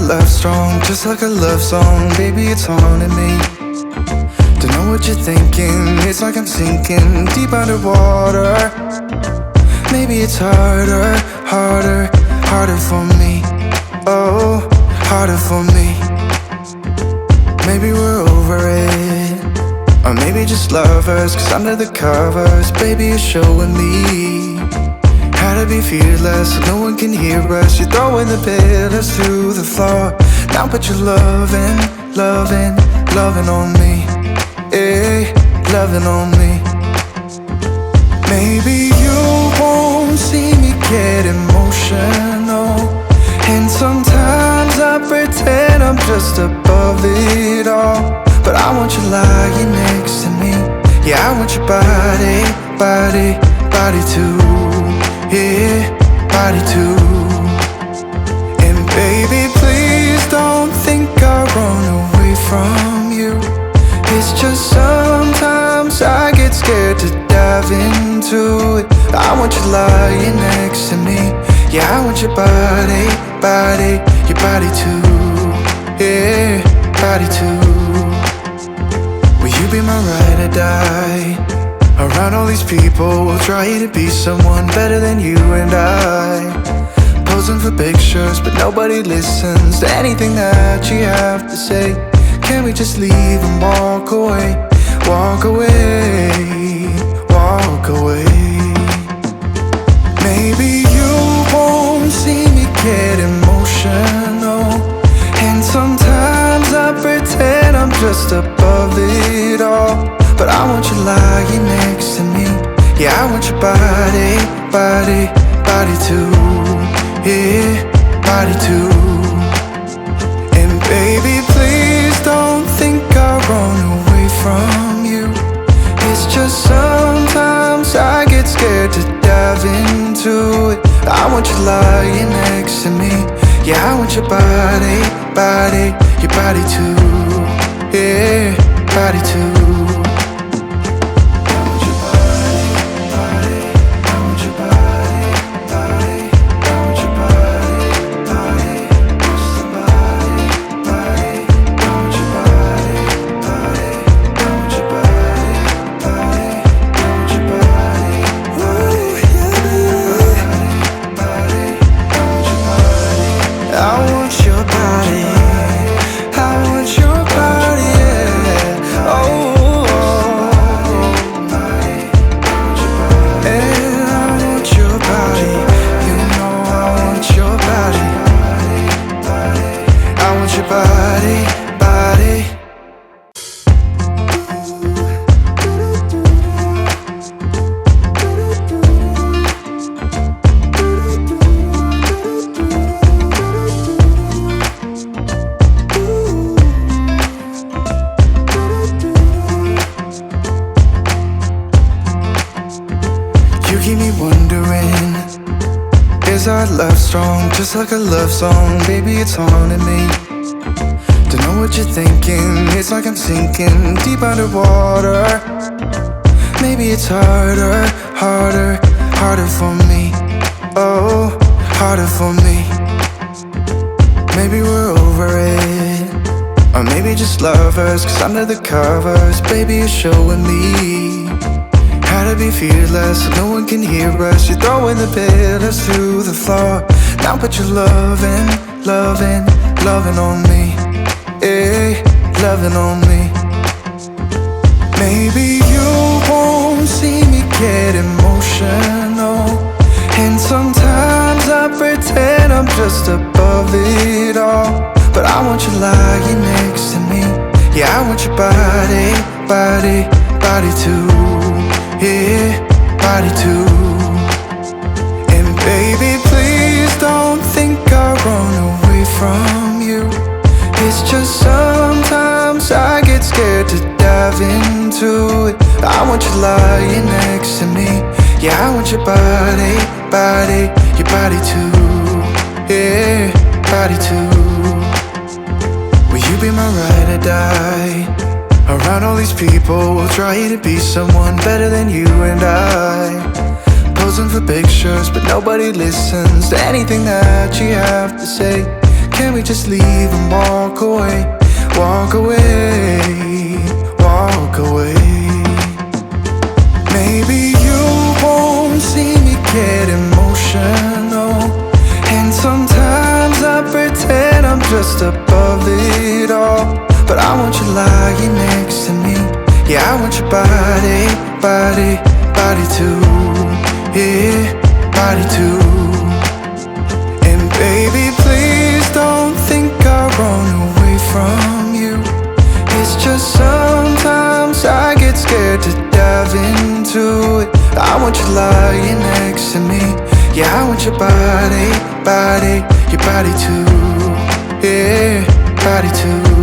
love strong, just like a love song. Baby, it's haunting me. Don't know what you're thinking. It's like I'm sinking deep underwater. Maybe it's harder, harder, harder for me. Oh, harder for me. Maybe we're over it, or maybe just lovers. Cause under the covers, baby, you're showing me how to be fearless so no one can hear us. You're throwing the pillars through the floor. Now put your loving, loving, loving on me. Hey, loving on me. Maybe you won't see me get emotional, and sometimes I pretend I'm just above it all. But I want you lying next to me. Yeah, I want your body, body, body too. Yeah, body too. And baby, please don't think I run away from you. It's just sometimes I get scared to dive into it. I want you lying next to me. Yeah, I want your body, body, your body too. Yeah, body too. Will you be my ride or die? Around all these people, we'll try to be someone better than you and I. Posing for pictures, but nobody listens to anything that you have to say. Can we just leave and walk away? Walk away, walk away. Maybe you won't see me get emotional, and sometimes I pretend I'm just above it all. But I want you lying next to me. Yeah, I want your body, body, body too. Yeah, body too. And baby, please don't think I run away from you. It's just sometimes I get scared to dive into it. I want you lying next to me. Yeah, I want your body, body, your body too. Yeah, body too. Is our love strong, just like a love song? Baby, it's haunting me. Don't know what you're thinking. It's like I'm sinking deep underwater. Maybe it's harder, harder, harder for me. Oh, harder for me. Maybe we're over it, or maybe just lovers. Cause under the covers, baby, you're showing me how to be fearless so no one can hear us. You're throwing the pillars through the floor. Now put your loving, loving, loving on me. Hey, loving on me. Maybe you won't see me get emotional, and sometimes I pretend I'm just above it all. But I want you lying next to me. Yeah, I want your body, body, body too. Yeah, body too. And baby, please don't think I run away from you. It's just sometimes I get scared to dive into it. I want you lying next to me. Yeah, I want your body, body, your body too. Yeah, body too. Will you be my ride or die? Around all these people, we'll try to be someone better than you and I. Posing for pictures, but nobody listens to anything that you have to say. Can we just leave and walk away? Walk away, walk away. Maybe you won't see me get emotional, and sometimes I pretend I'm just above it all. But I want you lying next to me. Yeah, I want your body, body, body too. Yeah, body too. And baby, please don't think I run away from you. It's just sometimes I get scared to dive into it. I want you lying next to me. Yeah, I want your body, body, your body too. Yeah, body too.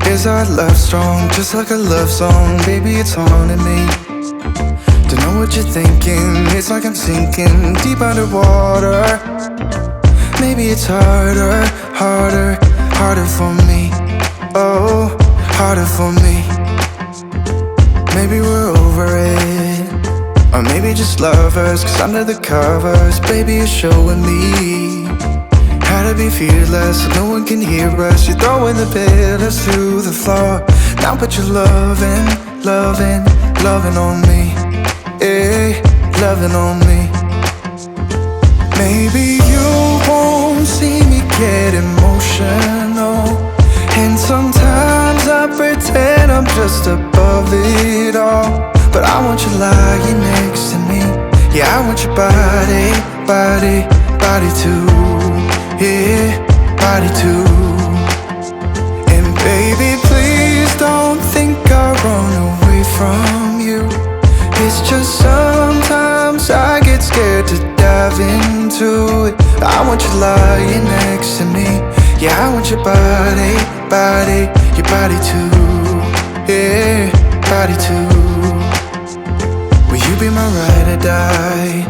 Is our love strong, just like a love song? Baby, it's haunting me. Don't know what you're thinking. It's like I'm sinking deep underwater. Maybe it's harder, harder, harder for me. Oh, harder for me. Maybe we're over it, or maybe just lovers. Cause under the covers, baby, you're showing me how to be fearless, so no one can hear us. You're throwing the pillars through the floor. Now put your loving, loving, loving on me. Yeah, loving on me. Maybe you won't see me get emotional, and sometimes I pretend I'm just above it all. But I want you lying next to me. Yeah, I want your body, body, body too. Yeah, body too. And baby, please don't think I run away from you. It's just sometimes I get scared to dive into it. I want you lying next to me. Yeah, I want your body, body, your body too. Yeah, body too. Will you be my ride or die?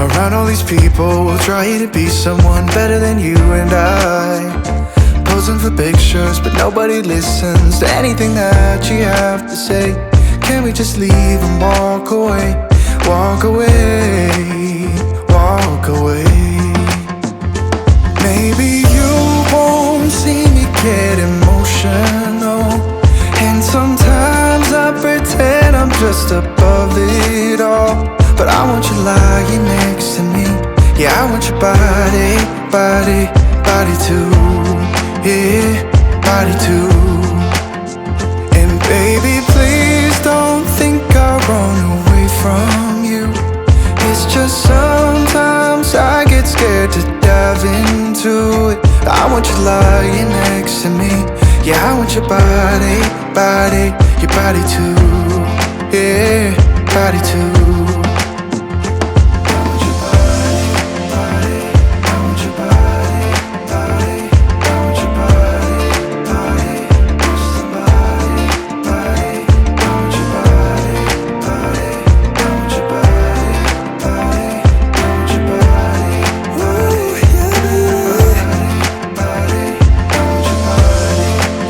Around all these people, we'll try to be someone better than you and I. Posing for pictures, but nobody listens to anything that you have to say. Can we just leave and walk away? Walk away, walk away. Maybe you won't see me get emotional, and sometimes I pretend I'm just above it all. But I want you lying next to me. Yeah, I want your body, body, body too. Yeah, body too. And baby, please don't think I run away from you. It's just sometimes I get scared to dive into it. I want you lying next to me. Yeah, I want your body, body, your body too. Yeah, body too.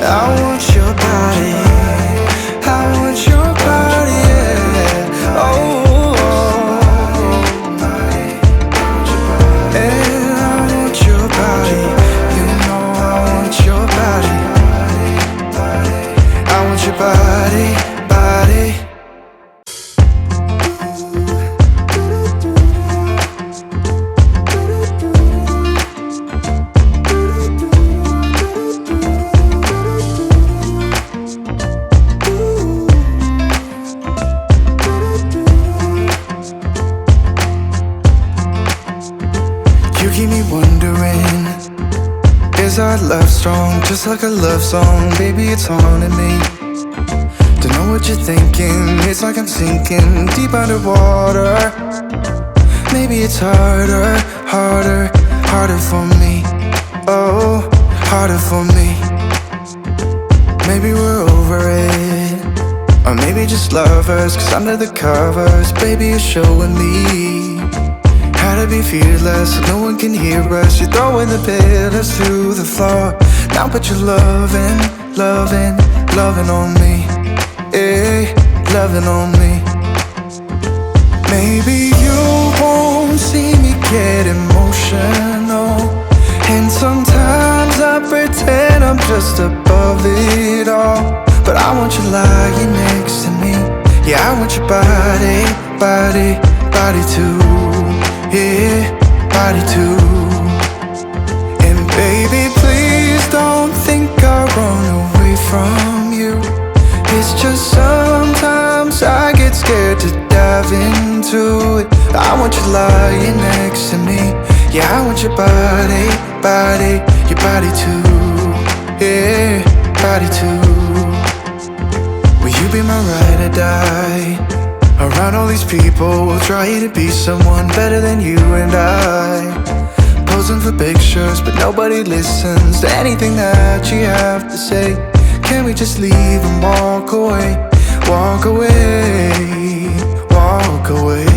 I want your body, yeah. Oh, Just like a love song, baby, it's haunting me. Don't know what you're thinking, it's like I'm sinking deep underwater. Maybe it's harder, harder, harder for me. Oh, harder for me. Maybe we're over it, or maybe just lovers, cause under the covers, baby, you're showing me how to be fearless so no one can hear us. You're throwing the pillars through the floor. Now put your loving, loving, loving on me. Eh, loving on me. Maybe you won't see me get emotional, and sometimes I pretend I'm just above it all. But I want you lying next to me. Yeah, I want your body, body, body too. Yeah, body too. And baby, please don't think I run away from you. It's just sometimes I get scared to dive into it. I want you lying next to me. Yeah, I want your body, body, your body too. Yeah, body too. Will you be my ride or die? Around all these people, we'll try to be someone better than you and I. Posing for pictures, but nobody listens to anything that you have to say. Can we just leave and walk away? Walk away, walk away.